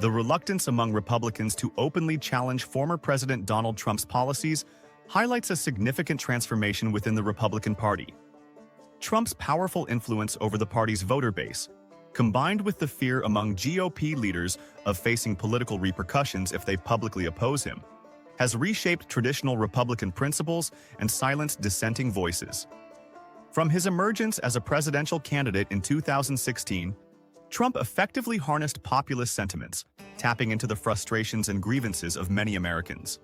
The reluctance among Republicans to openly challenge former President Donald Trump's policies highlights a significant transformation within the Republican Party. Trump's powerful influence over the party's voter base, combined with the fear among GOP leaders of facing political repercussions if they publicly oppose him, has reshaped traditional Republican principles and silenced dissenting voices. From his emergence as a presidential candidate in 2016, Trump effectively harnessed populist sentiments, tapping into the frustrations and grievances of many Americans.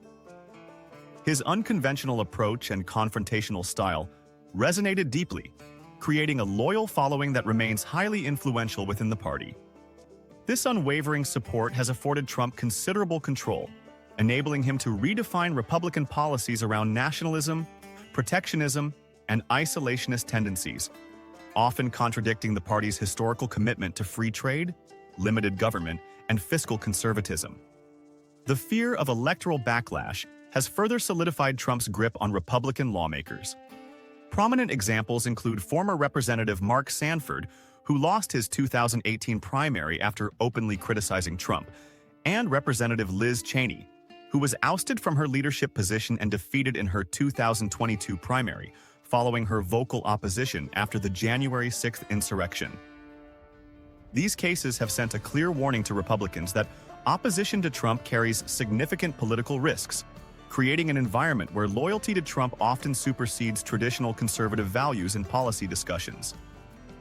His unconventional approach and confrontational style resonated deeply, creating a loyal following that remains highly influential within the party. This unwavering support has afforded Trump considerable control, enabling him to redefine Republican policies around nationalism, protectionism, and isolationist tendencies, often contradicting the party's historical commitment to free trade, limited government, and fiscal conservatism. The fear of electoral backlash has further solidified Trump's grip on Republican lawmakers. Prominent examples include former Representative Mark Sanford, who lost his 2018 primary after openly criticizing Trump, and Representative Liz Cheney, who was ousted from her leadership position and defeated in her 2022 primary, following her vocal opposition after the January 6th insurrection. These cases have sent a clear warning to Republicans that opposition to Trump carries significant political risks, creating an environment where loyalty to Trump often supersedes traditional conservative values in policy discussions.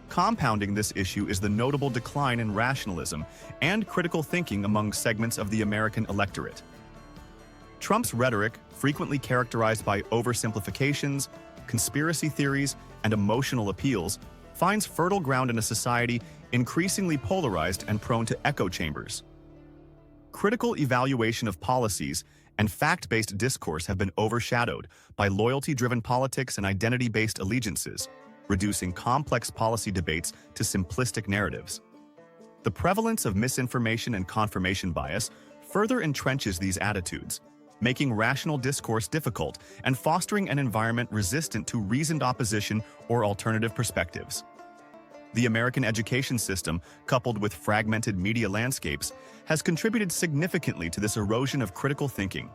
Compounding this issue is the notable decline in rationalism and critical thinking among segments of the American electorate. Trump's rhetoric, frequently characterized by oversimplifications, conspiracy theories, and emotional appeals, finds fertile ground in a society increasingly polarized and prone to echo chambers. Critical evaluation of policies and fact-based discourse have been overshadowed by loyalty-driven politics and identity-based allegiances, reducing complex policy debates to simplistic narratives. The prevalence of misinformation and confirmation bias further entrenches these attitudes, making rational discourse difficult and fostering an environment resistant to reasoned opposition or alternative perspectives. The American education system, coupled with fragmented media landscapes, has contributed significantly to this erosion of critical thinking.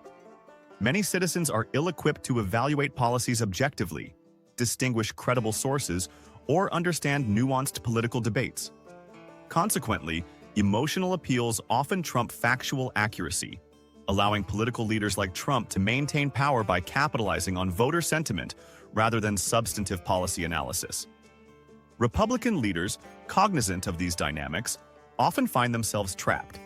Many citizens are ill-equipped to evaluate policies objectively, distinguish credible sources, or understand nuanced political debates. Consequently, emotional appeals often trump factual accuracy, allowing political leaders like Trump to maintain power by capitalizing on voter sentiment rather than substantive policy analysis. Republican leaders, cognizant of these dynamics, often find themselves trapped.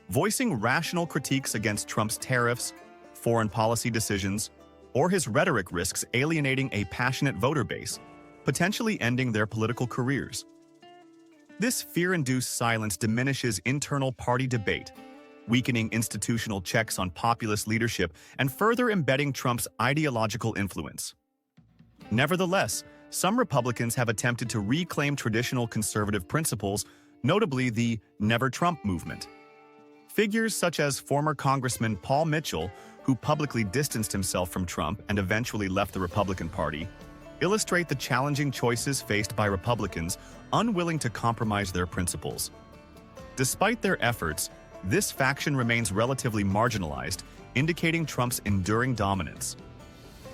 Voicing rational critiques against Trump's tariffs, foreign policy decisions, or his rhetoric risks alienating a passionate voter base, potentially ending their political careers. This fear-induced silence diminishes internal party debate, weakening institutional checks on populist leadership and further embedding Trump's ideological influence. Nevertheless, some Republicans have attempted to reclaim traditional conservative principles, notably the Never Trump movement. Figures such as former Congressman Paul Mitchell, who publicly distanced himself from Trump and eventually left the Republican Party, illustrate the challenging choices faced by Republicans unwilling to compromise their principles. Despite their efforts, this faction remains relatively marginalized, indicating Trump's enduring dominance.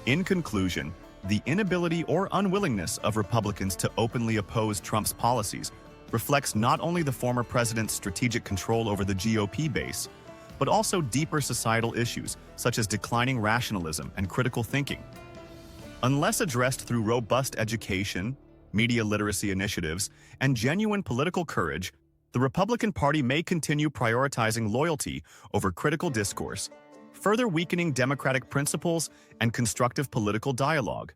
In conclusion, the inability or unwillingness of Republicans to openly oppose Trump's policies reflects not only the former president's strategic control over the GOP base, but also deeper societal issues such as declining rationalism and critical thinking. Unless addressed through robust education, media literacy initiatives, and genuine political courage, the Republican Party may continue prioritizing loyalty over critical discourse, further weakening democratic principles and constructive political dialogue.